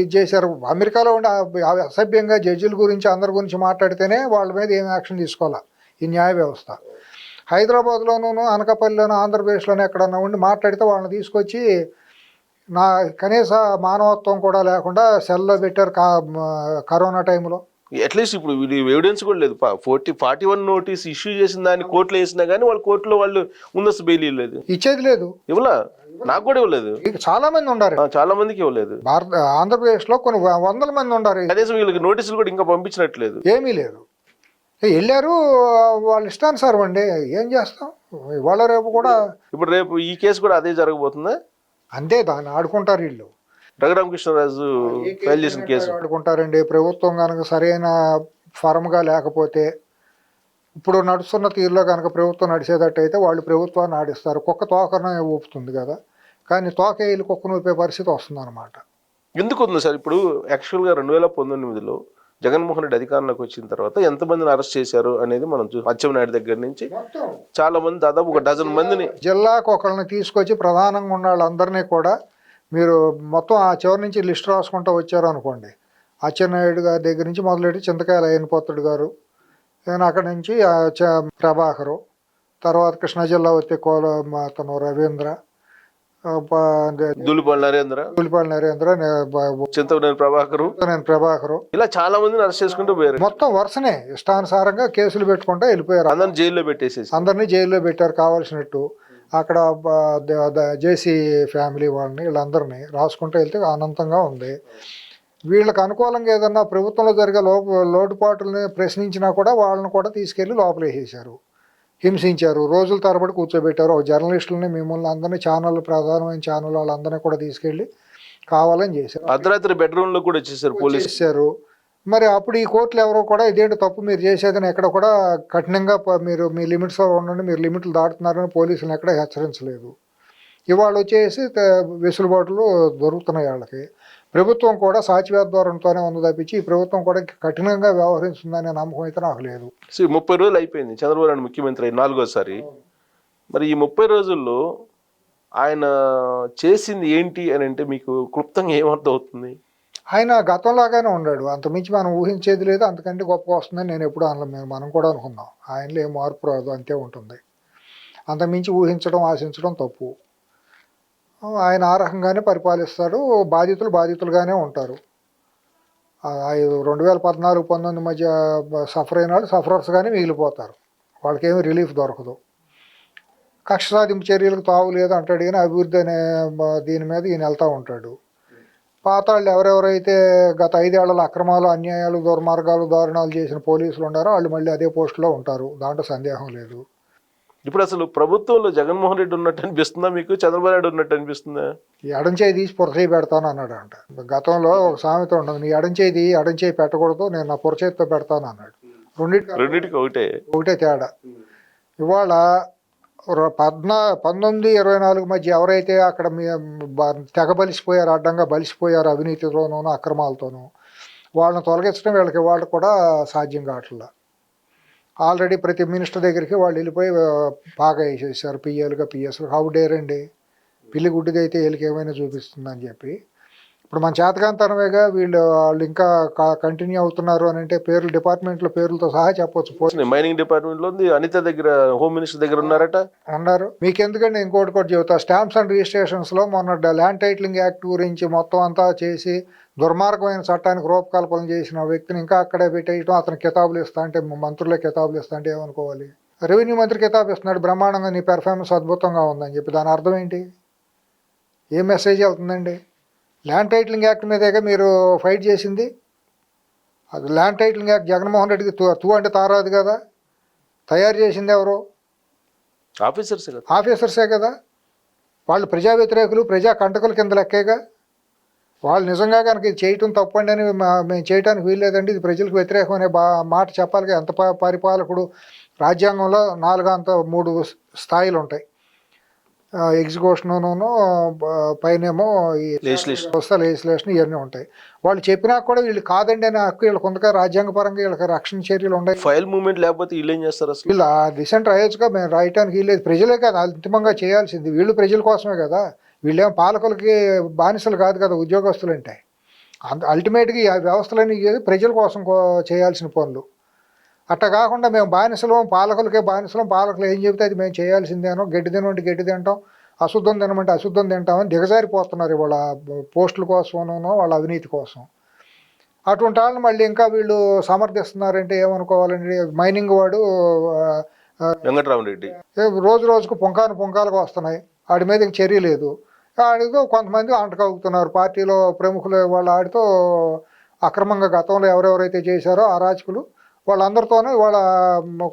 Speaker 2: ఇది చేశారు. అమెరికాలో ఉండే అసభ్యంగా జడ్జిల గురించి అందరి గురించి మాట్లాడితేనే వాళ్ళ మీద ఏం యాక్షన్ తీసుకోవాలి ఈ న్యాయ వ్యవస్థ. హైదరాబాద్లోనూ అనకాపల్లిలోనూ ఆంధ్రప్రదేశ్లోనూ ఎక్కడన్నా ఉండి మాట్లాడితే వాళ్ళని తీసుకొచ్చి కనీస మానవత్వం కూడా లేకుండా సెల్లో పెట్టారు కరోనా టైంలో.
Speaker 1: అట్లీస్ట్ ఇప్పుడు ఎవిడెన్స్ కూడా లేదు. 41 నోటీస్ ఇష్యూ చేసిన దాన్ని కోర్టులో వేసినా కానీ కోర్టులో వాళ్ళు ముందస్తు బెయిల్ ఇవ్వలేదు,
Speaker 2: ఇచ్చేది లేదు.
Speaker 1: ఇవ్వలా, నాకు కూడా ఇవ్వలేదు.
Speaker 2: చాలా మంది ఉన్నారు,
Speaker 1: చాలా మందికి ఇవ్వలేదు.
Speaker 2: ఆంధ్రప్రదేశ్ లో కొన్ని 100 మంది ఉన్నారు.
Speaker 1: కనీసం వీళ్ళకి నోటీసులు కూడా ఇంకా పంపించినట్లేదు,
Speaker 2: ఏమీ లేదు. వెళ్ళారు వాళ్ళ ఇష్టానుసారం అండి, ఏం చేస్తాం. ఇవాళ రేపు కూడా
Speaker 1: ఇప్పుడు రేపు ఈ కేసు కూడా అదే జరగబోతుందా?
Speaker 2: అంతే, దాన్ని ఆడుకుంటారు వీళ్ళు.
Speaker 1: రఘురామకృష్ణరాజు ఫైల్ చేసిన కేసు
Speaker 2: ఆడుకుంటారండి. ప్రభుత్వం కనుక సరైన ఫర్మ్గా లేకపోతే, ఇప్పుడు నడుస్తున్న తీరులో కనుక ప్రభుత్వం నడిచేటట్టయితే వాళ్ళు ప్రభుత్వాన్ని ఆడిస్తారు. కుక్క తోకనే ఊపుతుంది కదా, కానీ తోక వేలు కుక్కను ఊపే పరిస్థితి వస్తుంది అనమాట.
Speaker 1: ఎందుకు ఉంది సార్? ఇప్పుడు యాక్చువల్గా 2019లో జగన్మోహన్ రెడ్డి అధికారంలోకి వచ్చిన తర్వాత ఎంతమందిని అరెస్ట్ చేశారు అనేది మనం అచ్చెన్నాయుడు దగ్గర నుంచి చాలా మంది, దాదాపు 1 డజన్ మందిని
Speaker 2: జిల్లాకు ఒకళ్ళని తీసుకొచ్చి ప్రధానంగా ఉన్న వాళ్ళందరినీ కూడా మీరు మొత్తం ఆ చివరి నుంచి లిస్ట్ రాసుకుంటూ వచ్చారు అనుకోండి. అచ్చెన్నాయుడు గారి దగ్గర నుంచి మొదలెట్టి చింతకాయల అయ్యనపోతుడు గారు, నేను అక్కడి నుంచి ప్రభాకరు, తర్వాత కృష్ణా జిల్లా వచ్చే అతను రవీంద్ర,
Speaker 1: దూలిపల్లి నరేంద్ర,
Speaker 2: దూలిపల్లి నరేంద్ర,
Speaker 1: చింతమనేని ప్రభాకరు,
Speaker 2: నేను ప్రభాకరు,
Speaker 1: ఇలా చాలా మందిని అరెస్ట్ చేసుకుంటూ పోయారు.
Speaker 2: మొత్తం వరుసనే ఇష్టానుసారంగా కేసులు పెట్టుకుంటూ వెళ్ళిపోయారు.
Speaker 1: అందరిని జైల్లో పెట్టేసేసి
Speaker 2: అందరినీ జైల్లో పెట్టారు కావాల్సినట్టు. అక్కడ జేసీ ఫ్యామిలీ వాళ్ళని వీళ్ళందరినీ రాసుకుంటూ వెళ్తే అనంతంగా ఉంది. వీళ్ళకి అనుకూలంగా ఏదన్నా ప్రభుత్వంలో జరిగే లోటుపాట్లని ప్రశ్నించినా కూడా వాళ్ళని కూడా తీసుకెళ్లి లోపలేసేసారు, హింసించారు, రోజుల తరబడి కూర్చోబెట్టారు. ఒక జర్నలిస్టులని మిమ్మల్ని అందరినీ ప్రధానమైన ఛానల్ వాళ్ళందరినీ కూడా తీసుకెళ్ళి కావాలని చేశారు.
Speaker 1: అర్ధరాత్రి బెడ్రూమ్ లో కూడా వచ్చేసారు పోలీసు.
Speaker 2: చేశారు. మరి అప్పుడు ఈ కోర్టులు ఎవరో కూడా ఇదేంటి తప్పు మీరు చేసేదని ఎక్కడ కూడా కఠినంగా మీరు మీ లిమిట్స్లో ఉండండి, మీరు లిమిట్లు దాటుతున్నారని పోలీసులను ఎక్కడ హెచ్చరించలేదు. ఇవాళ వచ్చేసి వెసులుబాటులు దొరుకుతున్నాయి వాళ్ళకి. ప్రభుత్వం కూడా సాచివేద్వారంతోనే ఉంది తప్పించి ఈ ప్రభుత్వం కూడా కఠినంగా వ్యవహరిస్తుందనే నమ్మకం అయితే నాకు లేదు.
Speaker 1: 30 రోజులు అయిపోయింది చంద్రబాబు నాయుడు ముఖ్యమంత్రి 4వ సారి. మరి ఈ 30 రోజుల్లో ఆయన చేసింది ఏంటి అని అంటే మీకు క్లుప్తంగా ఏమర్థం అవుతుంది?
Speaker 2: ఆయన గతంలాగానే ఉన్నాడు, అంతమించి మనం ఊహించేది లేదు, అంతకంటే గొప్పగా వస్తుందని నేను ఎప్పుడు అనలేదు. మనం కూడా అనుకున్నాం ఆయనలో ఏం మార్పు రాదు, అంతే ఉంటుంది. అంతమించి ఊహించడం ఆశించడం తప్పు. ఆయన ఆ రకంగానే పరిపాలిస్తాడు, బాధితులుగానే ఉంటారు. 2014-19 మధ్య సఫర్ అయిన వాళ్ళు సఫరర్స్గానే మిగిలిపోతారు, వాళ్ళకేమీ రిలీఫ్ దొరకదు. కక్ష సాధింపు చర్యలకు తావు లేదు అంటాడు కానీ అభివృద్ధి అనే దీని మీద ఈయన వెళ్తూ ఉంటాడు. పాత వాళ్ళు ఎవరెవరైతే గత 5 ఏళ్లలో అక్రమాలు, అన్యాయాలు, దుర్మార్గాలు, దారుణాలు చేసిన పోలీసులు ఉన్నారో వాళ్ళు మళ్ళీ అదే పోస్టులో ఉంటారు, దాంట్లో సందేహం లేదు.
Speaker 1: ఇప్పుడు అసలు ప్రభుత్వంలో జగన్మోహన్ రెడ్డి ఉన్నట్టు అనిపిస్తుందా మీకు, చంద్రబాబు నాయుడు ఉన్నట్టు అనిపిస్తుందా?
Speaker 2: ఎడం చేయి తీసి పొరచేయి పెడతాను అన్నాడు అంట. గతంలో ఒక సామెత ఉండదు, నీ ఎడం చేయి పెట్టకూడదు, నేను నా పొరచేతితో పెడతాను అన్నాడు.
Speaker 1: రెండింటికి ఒకటే
Speaker 2: తేడా. ఇవాళ 19-24 మధ్య ఎవరైతే అక్కడ తెగ బలిసిపోయారు, అడ్డంగా బలిసిపోయారు అవినీతితోనూ అక్రమాలతోనూ, వాళ్ళని తొలగించడం వాళ్ళకి కూడా సాధ్యం కావట్లా. ఆల్రెడీ ప్రతి మినిస్టర్ దగ్గరికి వాళ్ళు వెళ్ళిపోయి బాగా వేసేసారు, పిఎలుగా పిఎస్లు. హౌ డేర్ అండి, పిల్లి గుడ్డిగా అయితే వీళ్ళకి ఏమైనా చూపిస్తుందని చెప్పి. ఇప్పుడు మన చేతకాంతనమేగా వాళ్ళు ఇంకా కంటిన్యూ అవుతున్నారు అని అంటే డిపార్ట్మెంట్లో పేర్లతో సహా చెప్పొచ్చు.
Speaker 1: మైనింగ్ డిపార్ట్మెంట్లో అనిత దగ్గర, హోమ్ మినిస్టర్ దగ్గర ఉన్నారు.
Speaker 2: మీకు ఎందుకంటే ఇంకోటి కూడా చెబుతా, స్టాంప్స్ అండ్ రిజిస్ట్రేషన్స్లో మొన్న ల్యాండ్ టైటిలింగ్ యాక్ట్ గురించి మొత్తం అంతా చేసి దుర్మార్గమైన చట్టానికి రూపకల్పన చేసిన వ్యక్తిని ఇంకా అక్కడే పెట్టేయటం, అతను కితాబులు ఇస్తా అంటే, మంత్రులే కితాబులు ఇస్తా అంటే ఏమనుకోవాలి? రెవెన్యూ మంత్రి కితాబు ఇస్తున్నాడు బ్రహ్మాండంగా, నీ పెర్ఫార్మెన్స్ అద్భుతంగా ఉందని చెప్పి. దాని అర్థం ఏంటి, ఏం మెసేజ్ వెళ్తుందండి? ల్యాండ్ టైటిలింగ్ యాక్ట్ మీదేగా మీరు ఫైట్ చేసింది. అది ల్యాండ్ టైటిలింగ్ యాక్ట్ జగన్మోహన్ రెడ్డికి తూ అంటే తారాదు కదా, తయారు చేసింది ఎవరు? ఆఫీసర్సే కదా. వాళ్ళు ప్రజా వ్యతిరేకులు, ప్రజా కంటకుల కింద లెక్కేగా. వాళ్ళు నిజంగా కనుక ఇది చేయటం తప్పండి అని మేము చేయడానికి వీల్లేదండి, ఇది ప్రజలకు వ్యతిరేకం అనే మాట చెప్పాలిగా. ఎంత పరిపాలకుడు, రాజ్యాంగంలో 3 స్థాయిలు ఉంటాయి, ఎగ్జిక్యూషను, పైనేమో ఈ లెజిస్లేషన్, ఇవన్నీ ఉంటాయి. వాళ్ళు చెప్పినా కూడా వీళ్ళు కాదండి అనే హక్కు వీళ్ళకి ఉందిగా, రాజ్యాంగపరంగా వీళ్ళకి రక్షణ చర్యలు ఉన్నాయి.
Speaker 1: ఫైల్ మూవ్మెంట్ లేకపోతే వీళ్ళు ఏం చేస్తారు?
Speaker 2: వీళ్ళు డిసెంట్ రాయొచ్చుగా, మేము రాయటానికి వీల్లేదు. ప్రజలే కదా అంతిమంగా చేయాల్సింది, వీళ్ళు ప్రజల కోసమే కదా. వీళ్ళేమో పాలకులకి బానిసలు కాదు కదా ఉద్యోగస్తులు అంటే. అల్టిమేట్గా ఈ వ్యవస్థలన్నీ ప్రజల కోసం చేయాల్సిన పనులు. అట్లా కాకుండా మేము బానిసలం, పాలకులకే బానిసలం, పాలకులు ఏం చెబితే అది మేము చేయాల్సిందేనో, గడ్డి తినమంటే గడ్డి తింటాం, అశుద్ధం తినమంటే అశుద్ధం తింటామని దిగజారిపోతున్నారు వాళ్ళ పోస్టుల కోసమనో వాళ్ళ అవినీతి కోసం. అటువంటి వాళ్ళని మళ్ళీ ఇంకా వీళ్ళు సమర్థిస్తున్నారంటే ఏమనుకోవాలండి? మైనింగ్ వాడు
Speaker 1: వెంకటరామరెడ్డి
Speaker 2: రోజుకు పుంకాలుగా వస్తున్నాయి, వాడి మీద చర్య లేదు. ఆడితో కొంతమంది అంటకవుతున్నారు పార్టీలో ప్రముఖులు, వాళ్ళ ఆడితో అక్రమంగా గతంలో ఎవరెవరైతే చేశారో అరాచకులు వాళ్ళందరితోనే వాళ్ళ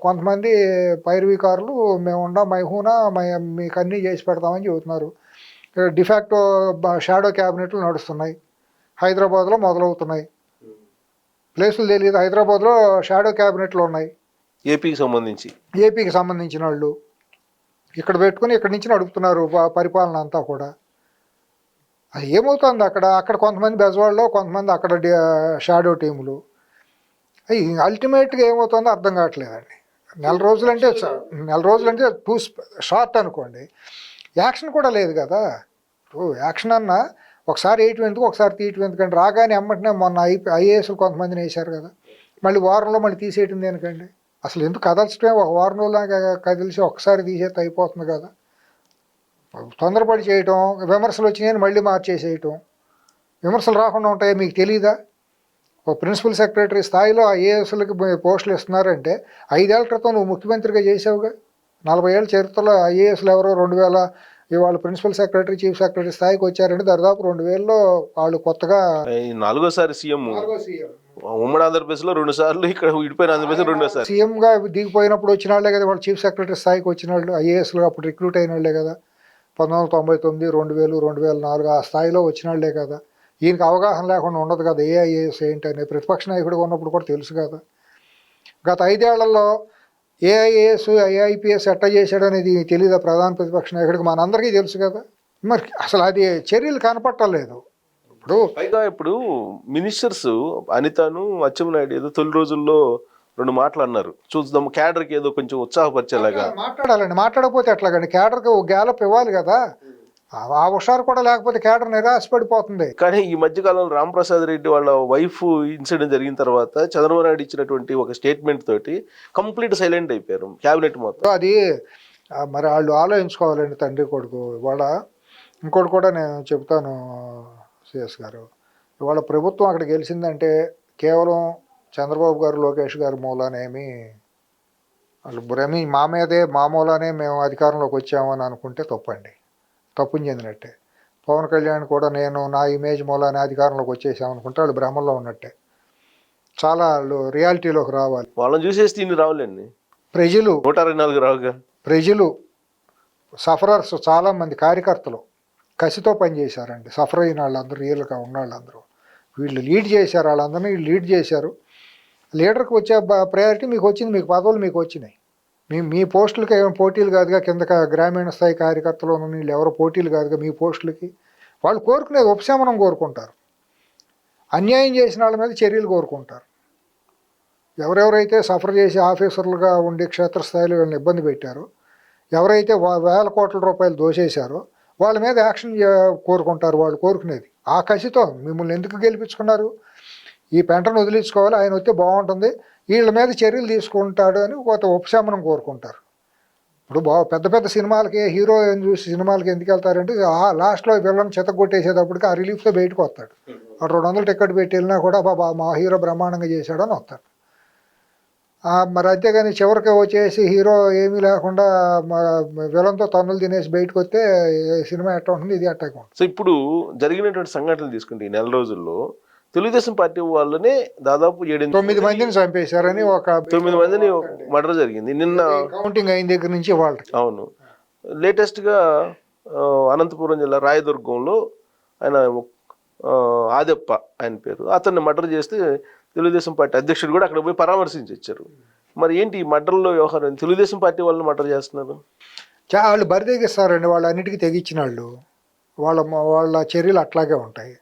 Speaker 2: కొంతమంది పైరవీకారులు మేము ఉండా మైహూనా మీకు అన్నీ చేసి పెడతామని చెబుతున్నారు. డిఫాక్టో షాడో క్యాబినెట్లు నడుస్తున్నాయి, హైదరాబాద్లో మొదలవుతున్నాయి. ప్లేసులు తెలియదు, హైదరాబాద్లో షాడో క్యాబినెట్లు ఉన్నాయి, ఏపీకి సంబంధించిన వాళ్ళు ఇక్కడ పెట్టుకుని ఇక్కడి నుంచి నడుపుతున్నారు పరిపాలన అంతా కూడా. అది ఏమవుతుంది అక్కడ కొంతమంది బెజవాడలో, కొంతమంది అక్కడ షాడో టీములు. అల్టిమేట్గా ఏమవుతుందో అర్థం కావట్లేదండి. నెల రోజులంటే టూ షార్ట్ అనుకోండి, యాక్షన్ కూడా లేదు కదా. యాక్షన్ అన్నా ఒకసారి వేయటం ఎందుకు, ఒకసారి తీయటం ఎందుకంటే, రాగానే ఎమ్మటనే మొన్న ఐఏఎస్లు కొంతమందిని వేశారు కదా, మళ్ళీ వారంలో మళ్ళీ తీసేయటం దేనికండి? అసలు ఎందుకు కదల్చడమే, ఒక వారం రోజులు కదిలిసి ఒక్కసారి తీసేస్తే అయిపోతుంది కదా. తొందరపడి చేయటం, విమర్శలు వచ్చినాయని మళ్ళీ మార్చేసేయటం. విమర్శలు రాకుండా ఉంటాయో మీకు తెలీదా? ఒక ప్రిన్సిపల్ సెక్రటరీ స్థాయిలో ఐఏఎస్లకి పోస్టులు ఇస్తున్నారంటే 5 ఏళ్ల క్రితం నువ్వు ముఖ్యమంత్రిగా చేసావుగా. 40 ఏళ్ళ చరిత్రలో ఐఏఎస్లు ఎవరో 2000 ఇవాళ ప్రిన్సిపల్ సెక్రటరీ చీఫ్ సెక్రటరీ స్థాయికి వచ్చారంటే దాదాపు 2000లో వాళ్ళు కొత్తగా
Speaker 1: ఈ 4గోసారి సీఎం ఉమ్మడి ఆంధ్రప్రదేశ్లో 2 సార్లు, ఇక్కడ విడిపోయిన ఆంధ్రప్రదేశ్ 2వ సారి
Speaker 2: సీఎంగా దిగిపోయినప్పుడు వచ్చిన వాళ్ళే కదా వాళ్ళు చీఫ్ సెక్రటరీ స్థాయికి వచ్చిన వాళ్ళు, ఐఏఎస్లు అప్పుడు రిక్రూట్ అయిన వాళ్ళే కదా. 1999, 2000, 2004 ఆ స్థాయిలో వచ్చిన వాళ్ళే కదా. ఈయనకి అవగాహన లేకుండా ఉండదు కదా ఏఐఏఎస్ ఏంటనే. ప్రతిపక్ష నాయకుడిగా ఉన్నప్పుడు కూడా తెలుసు కదా. గత 5 ఏళ్లలో ఏఐఏఎస్ ఐఐపిఎస్ ఎట్లా చేశాడు అనేది తెలీదా ప్రధాన ప్రతిపక్ష నాయకుడికి? మనందరికీ తెలుసు కదా. మరి అసలు అది చర్యలు కనపట్టలేదు.
Speaker 1: పైగా ఇప్పుడు మినిస్టర్స్ అనితను అచ్చెన్నాయుడు ఏదో తొలి రోజుల్లో 2 మాటలు అన్నారు, చూద్దాం క్యాడర్కి ఏదో కొంచెం ఉత్సాహపరిచేలాగా.
Speaker 2: మాట్లాడాలండి, మాట్లాడకపోతే ఎట్లాగండి? క్యాడర్కి ఒక గ్యాలప్ ఇవ్వాలి కదా. ఆ హుషారు కూడా లేకపోతే క్యాడర్ నిరాశపడిపోతుంది.
Speaker 1: కానీ ఈ మధ్యకాలంలో రాంప్రసాద్ రెడ్డి వాళ్ళ వైఫ్ ఇన్సిడెంట్ జరిగిన తర్వాత చంద్రబాబు నాయుడు ఇచ్చినటువంటి ఒక స్టేట్మెంట్ తోటి కంప్లీట్ సైలెంట్ అయిపోయారు క్యాబినెట్ మొత్తం.
Speaker 2: అది మరి వాళ్ళు ఆలోచించుకోవాలండి, తండ్రి కొడుకు. ఇవాళ ఇంకోటి కూడా నేను చెప్తాను సిఎస్ గారు, ఇవాళ ప్రభుత్వం అక్కడ గెలిచిందంటే కేవలం చంద్రబాబు గారు లోకేష్ గారు మూలానేమి వాళ్ళు భ్రమి మా మీదే మా మూలానే మేము అధికారంలోకి వచ్చామని అనుకుంటే తప్పండి, తప్పుని చెందినట్టే. పవన్ కళ్యాణ్ కూడా నేను నా ఇమేజ్ మూలానే అధికారంలోకి వచ్చేసామనుకుంటే వాళ్ళు భ్రమంలో ఉన్నట్టే. చాలా వాళ్ళు రియాలిటీలోకి రావాలి.
Speaker 1: వాళ్ళని చూసేసి ఇన్ని రావాలండి.
Speaker 2: ప్రజలు
Speaker 1: 124 రావుగా.
Speaker 2: ప్రజలు సఫరర్స్ చాలామంది కార్యకర్తలు కసితో పనిచేశారండి. సఫర్ అయిన వాళ్ళందరూ, రియల్గా ఉన్న వాళ్ళందరూ వీళ్ళు లీడ్ చేశారు, వాళ్ళందరినీ లీడ్ చేశారు. లీడర్కి వచ్చే ప్రయారిటీ మీకు వచ్చింది, మీకు పదవులు మీకు వచ్చినాయి. మీ పోస్టులకి ఏమైనా పోటీలు కాదుగా. కింద గ్రామీణ స్థాయి కార్యకర్తలు ఉన్న వీళ్ళు ఎవరో పోటీలు కాదుగా మీ పోస్టులకి. వాళ్ళు కోరుకునేది ఉపశమనం కోరుకుంటారు, అన్యాయం చేసిన వాళ్ళ మీద చర్యలు కోరుకుంటారు. ఎవరెవరైతే సఫర్ చేసి ఆఫీసర్లుగా ఉండి క్షేత్రస్థాయిలో వీళ్ళని ఇబ్బంది పెట్టారో, ఎవరైతే వేల కోట్ల రూపాయలు దోచేశారో వాళ్ళ మీద యాక్షన్ కోరుకుంటారు. వాళ్ళు కోరుకునేది ఆ కసితో. మిమ్మల్ని ఎందుకు గెలిపించుకున్నారు, ఈ పెంటను వదిలించుకోవాలి, ఆయన వస్తే బాగుంటుంది, వీళ్ళ మీద చర్యలు తీసుకుంటాడు అని కొంత ఉపశమనం కోరుకుంటారు. ఇప్పుడు పెద్ద పెద్ద సినిమాలకి హీరో చూసి సినిమాలకి ఎందుకు వెళ్తారంటే లాస్ట్లో విలన్ చెత్తగొట్టేసేటప్పటికి ఆ రిలీఫ్తో బయటకు వస్తాడు. అటు 200 టికెట్ పెట్టి వెళ్ళినా కూడా బాబా మా హీరో బ్రహ్మాండంగా చేశాడు అని వస్తాడు. మరి అంతేగాని చివరికి వచ్చేసి హీరో ఏమీ లేకుండా విలన్తో తన్నులు తినేసి బయటకు వస్తే సినిమా ఎట్లా ఉంటుంది, ఇది అట్టాగా ఉంటుంది.
Speaker 1: సో ఇప్పుడు జరిగినటువంటి సంఘటనలు తీసుకుంటే ఈ నెల రోజుల్లో తెలుగుదేశం పార్టీ వాళ్ళనే దాదాపు
Speaker 2: 9 మందిని చంపేశారని ఒక
Speaker 1: 9 మందిని మర్డర్ జరిగింది నిన్న
Speaker 2: కౌంటింగ్ అయిన దగ్గర నుంచి వాళ్ళు.
Speaker 1: అవును, లేటెస్ట్గా అనంతపురం జిల్లా రాయదుర్గంలో ఆయన ఆదెప్ప ఆయన పేరు, అతన్ని మర్డర్ చేస్తే తెలుగుదేశం పార్టీ అధ్యక్షుడు కూడా అక్కడ పోయి పరామర్శించి వచ్చారు. మరి ఏంటి ఈ మర్డర్లో వ్యవహారం? తెలుగుదేశం పార్టీ వాళ్ళని మర్డర్ చేస్తున్నారు.
Speaker 2: వాళ్ళు బరిదెగిస్తారండి, వాళ్ళు అన్నిటికీ తెగించిన వాళ్ళు. వాళ్ళ చర్యలు అట్లాగే ఉంటాయి.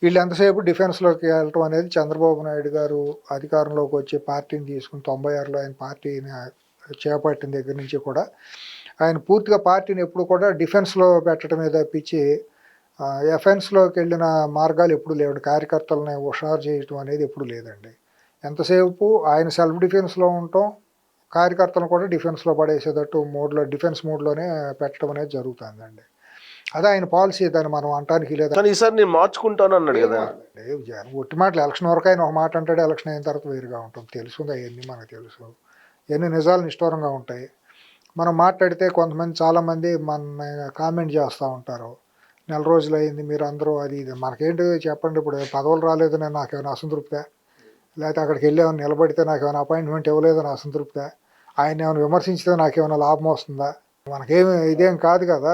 Speaker 2: వీళ్ళు ఎంతసేపు డిఫెన్స్లోకి వెళ్ళటం అనేది, చంద్రబాబు నాయుడు గారు అధికారంలోకి వచ్చి పార్టీని తీసుకుని 96లో ఆయన పార్టీని చేపట్టిన దగ్గర నుంచి కూడా ఆయన పూర్తిగా పార్టీని ఎప్పుడు కూడా డిఫెన్స్లో పెట్టడమే తప్పించి ఎఫెన్స్లోకి వెళ్ళిన మార్గాలు ఎప్పుడు లేవండి. కార్యకర్తలని హుషారు చేయటం అనేది ఎప్పుడు లేదండి. ఎంతసేపు ఆయన సెల్ఫ్ డిఫెన్స్లో ఉండటం, కార్యకర్తలను కూడా డిఫెన్స్లో పడేసేటట్టు డిఫెన్స్ మోడ్లోనే పెట్టడం అనేది జరుగుతుందండి. అదే ఆయన పాలసీ, దాన్ని మనం అంటానికి లేదు.
Speaker 1: కానీ ఈసారి నేను మార్చుకుంటాను అన్నాడు కదా.
Speaker 2: ఒట్టి మాటలు, ఎలక్షన్ వరకు ఆయన ఒక మాట అంటాడు, ఎలక్షన్ అయిన తర్వాత వేరుగా ఉంటుంది. తెలుసుంది అవన్నీ మనకు తెలుసు. ఎన్ని నిజాలు నిష్ఠూరంగా ఉంటాయి. మనం మాట్లాడితే కొంతమంది చాలామంది మన కామెంట్ చేస్తూ ఉంటారు, నెల రోజులు అయింది మీరు అందరూ అది ఇది. మనకేంటి చెప్పండి, ఇప్పుడు పదవులు రాలేదని నాకేమైనా అసంతృప్తే, లేకపోతే అక్కడికి వెళ్ళేమైనా నిలబడితే నాకేమైనా అపాయింట్మెంట్ ఇవ్వలేదని అసంతృప్తే, ఆయన ఏమైనా విమర్శించితే నాకేమైనా లాభం వస్తుందా? మనకేమి ఇదేం కాదు కదా.